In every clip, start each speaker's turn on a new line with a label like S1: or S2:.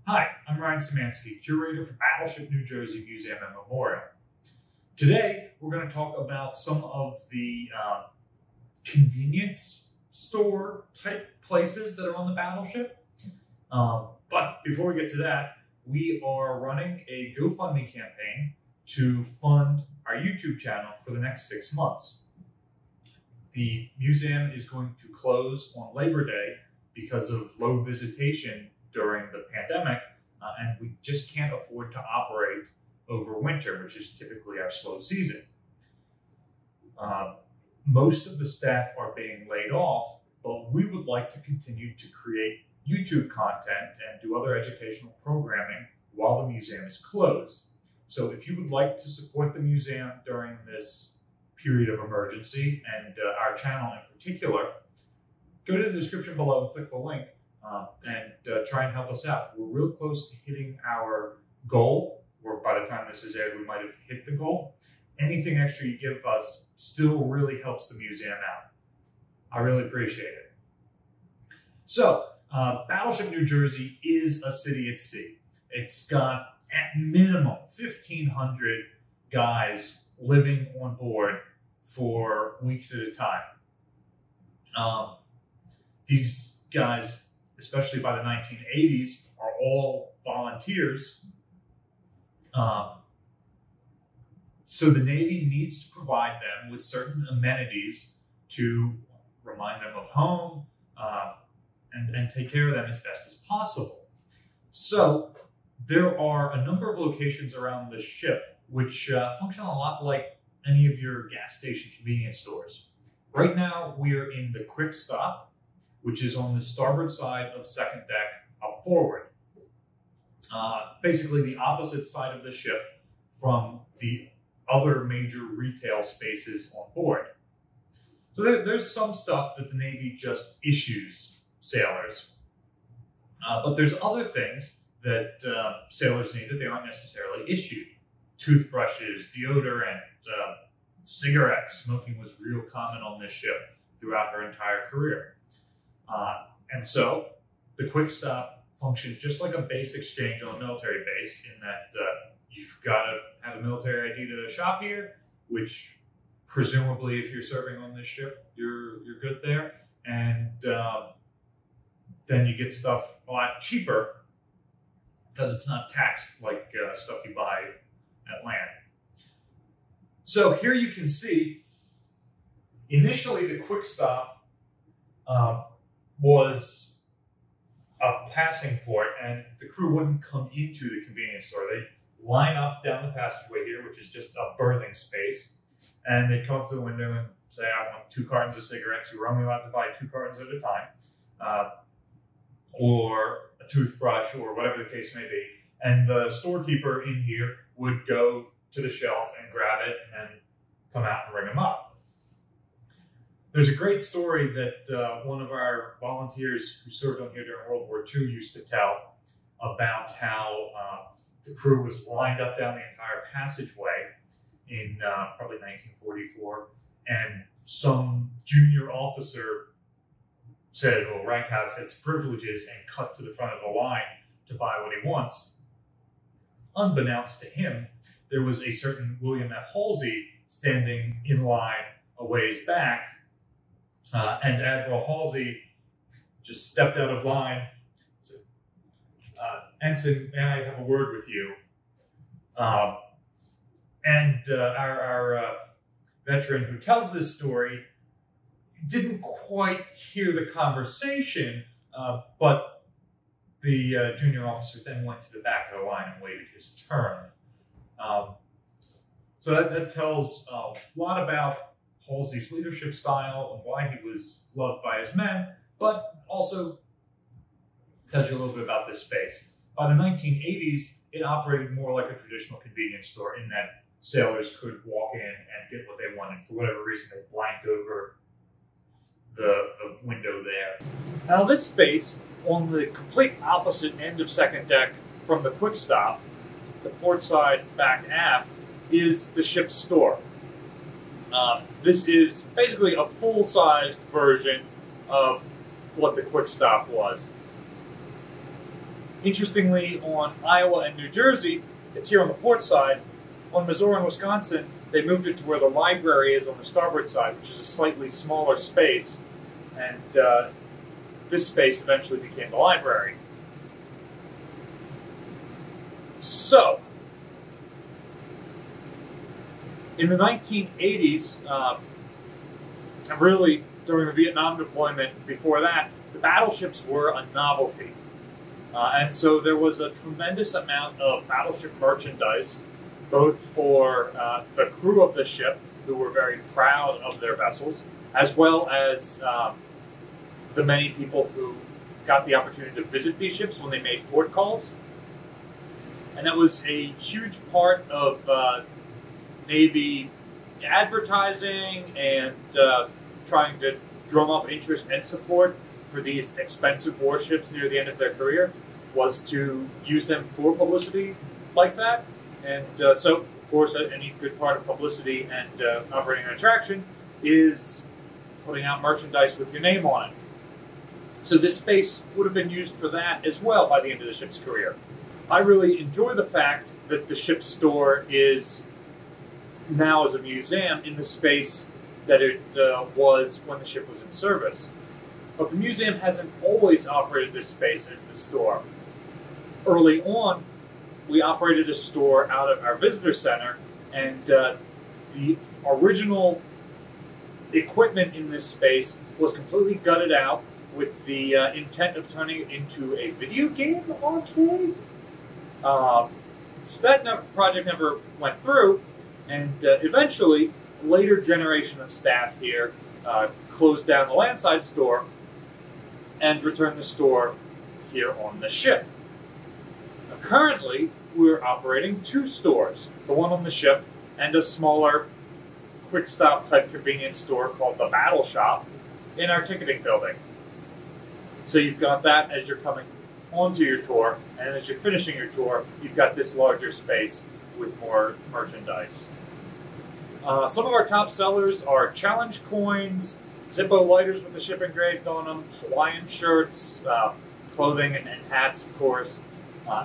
S1: Hi, I'm Ryan Szymanski, curator for Battleship New Jersey Museum and Memorial. Today, we're going to talk about some of the convenience store type places that are on the battleship. But before we get to that, we are running a GoFundMe campaign to fund our YouTube channel for the next 6 months. The museum is going to close on Labor Day because of low visitation during the pandemic, and we just can't afford to operate over winter, which is typically our slow season. Most of the staff are being laid off, but we would like to continue to create YouTube content and do other educational programming while the museum is closed. So if you would like to support the museum during this period of emergency, and our channel in particular, go to the description below and click the link and try and help us out. We're real close to hitting our goal, or by the time this is aired, we might have hit the goal. Anything extra you give us still really helps the museum out. I really appreciate it. So, Battleship New Jersey is a city at sea. It's got at minimum 1,500 guys living on board for weeks at a time. These guys, especially by the 1980s, are all volunteers. So the Navy needs to provide them with certain amenities to remind them of home and take care of them as best as possible. So there are a number of locations around the ship which function a lot like any of your gas station convenience stores. Right now, we are in the QuikStop, which is on the starboard side of second deck up forward. Basically the opposite side of the ship from the other major retail spaces on board. So there's some stuff that the Navy just issues sailors, but there's other things that sailors need that they aren't necessarily issued. Toothbrushes, deodorant, cigarettes. Smoking was real common on this ship throughout her entire career. And so the QuikStop functions just like a base exchange on a military base, in that you've got to have a military ID to shop here, which presumably if you're serving on this ship, you're good there. And then you get stuff a lot cheaper because it's not taxed like stuff you buy at land. So here you can see, initially the QuikStop was a passing port, and the crew wouldn't come into the convenience store. They'd line up down the passageway here, which is just a berthing space, and they'd come up to the window and say, I want 2 cartons of cigarettes. You were only allowed to buy 2 cartons at a time, or a toothbrush, or whatever the case may be. And the storekeeper in here would go to the shelf and grab it and come out and ring them up. There's a great story that one of our volunteers who served on here during World War II used to tell about how the crew was lined up down the entire passageway in probably 1944, and some junior officer said, well, rank have its privileges, and cut to the front of the line to buy what he wants. Unbeknownst to him, there was a certain William F. Halsey standing in line a ways back, and Admiral Halsey just stepped out of line and said, Ensign, may I have a word with you? Our veteran who tells this story didn't quite hear the conversation, but the junior officer then went to the back of the line and waited his turn. So that tells a lot about Halsey's leadership style and why he was loved by his men, but also tells you a little bit about this space. By the 1980s, it operated more like a traditional convenience store, in that sailors could walk in and get what they wanted. For whatever reason, they blanked over the window there. Now this space, on the complete opposite end of second deck from the QuikStop, the port side back aft, is the ship's store. This is basically a full-sized version of what the QuikStop was.
S2: Interestingly, on Iowa and New Jersey, it's here on the port side. On Missouri and Wisconsin, they moved it to where the library is on the starboard side, which is a slightly smaller space. And this space eventually became the library. So, in the 1980s, and really during the Vietnam deployment before that, the battleships were a novelty. And so there was a tremendous amount of battleship merchandise, both for the crew of the ship, who were very proud of their vessels, as well as the many people who got the opportunity to visit these ships when they made port calls. And that was a huge part of Navy advertising and trying to drum up interest and support for these expensive warships near the end of their career, was to use them for publicity like that. And so, of course, any good part of publicity and operating an attraction is putting out merchandise with your name on it. So this space would have been used for that as well by the end of the ship's career. I really enjoy the fact that the ship's store is now as a museum in the space that it was when the ship was in service. But the museum hasn't always operated this space as the store. Early on, we operated a store out of our visitor center, and the original equipment in this space was completely gutted out with the intent of turning it into a video game arcade. So that project never went through, and eventually, a later generation of staff here closed down the landside store and returned the store here on the ship. Now, currently, we're operating two stores, the one on the ship and a smaller QuikStop type convenience store called the Battle Shop in our ticketing building. So you've got that as you're coming onto your tour, and as you're finishing your tour, you've got this larger space with more merchandise. Some of our top sellers are challenge coins, Zippo lighters with the ship engraved on them, Hawaiian shirts, clothing and hats, of course.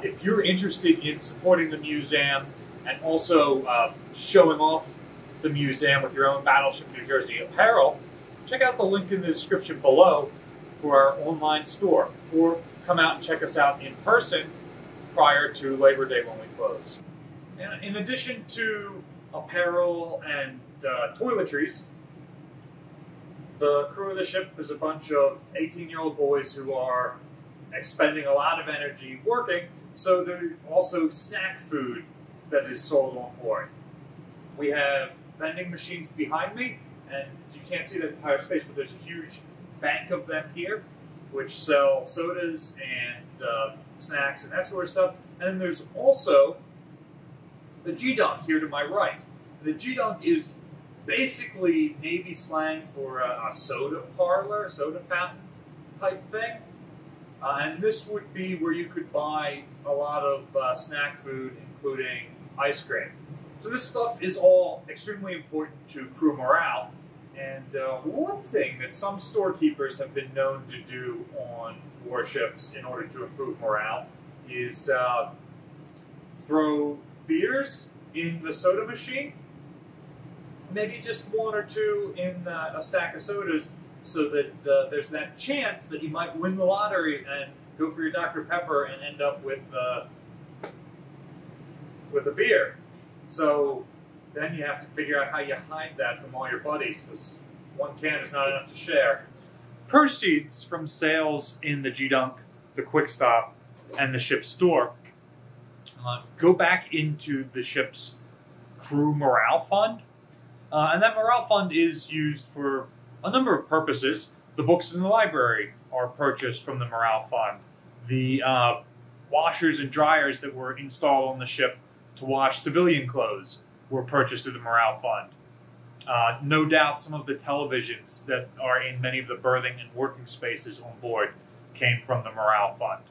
S2: If you're interested in supporting the museum and also showing off the museum with your own Battleship New Jersey apparel, check out the link in the description below for our online store, or come out and check us out in person prior to Labor Day when we close. And in addition to apparel and toiletries, the crew of the ship is a bunch of 18-year-old boys who are expending a lot of energy working, so there's also snack food that is sold on board. We have vending machines behind me, and you can't see the entire space, but there's a huge bank of them here, which sell sodas and snacks and that sort of stuff. And then there's also the Geedunk here to my right. The Geedunk is basically Navy slang for a soda parlor, soda fountain type thing. And this would be where you could buy a lot of snack food, including ice cream. So this stuff is all extremely important to crew morale. And one thing that some storekeepers have been known to do on warships in order to improve morale is throw beers in the soda machine, maybe just one or two in a stack of sodas, so that there's that chance that you might win the lottery and go for your Dr. Pepper and end up with a beer. So then you have to figure out how you hide that from all your buddies, because one can is not enough to share. Proceeds from sales in the Geedunk, the QuikStop, and the ship's store go back into the ship's crew morale fund. And that morale fund is used for a number of purposes. The books in the library are purchased from the morale fund. The washers and dryers that were installed on the ship to wash civilian clothes were purchased through the morale fund. No doubt some of the televisions that are in many of the berthing and working spaces on board came from the morale fund.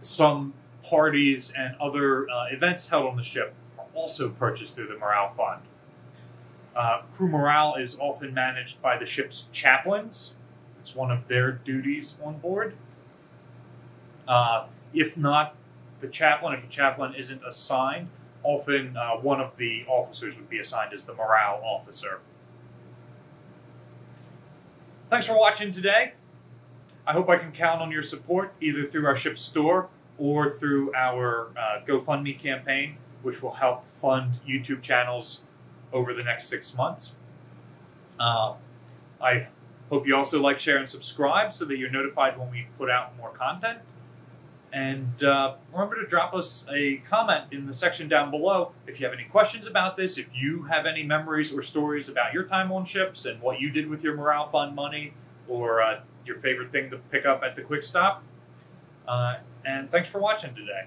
S2: Some parties and other events held on the ship are also purchased through the morale fund. Crew morale is often managed by the ship's chaplains. It's one of their duties on board. If not the chaplain, if a chaplain isn't assigned, often one of the officers would be assigned as the morale officer. Thanks for watching today. I hope I can count on your support either through our ship store or through our GoFundMe campaign, which will help fund YouTube channels over the next 6 months. I hope you also like, share, and subscribe so that you're notified when we put out more content. And remember to drop us a comment in the section down below if you have any questions about this, if you have any memories or stories about your time on ships and what you did with your morale fund money, or your favorite thing to pick up at the QuikStop. And thanks for watching today.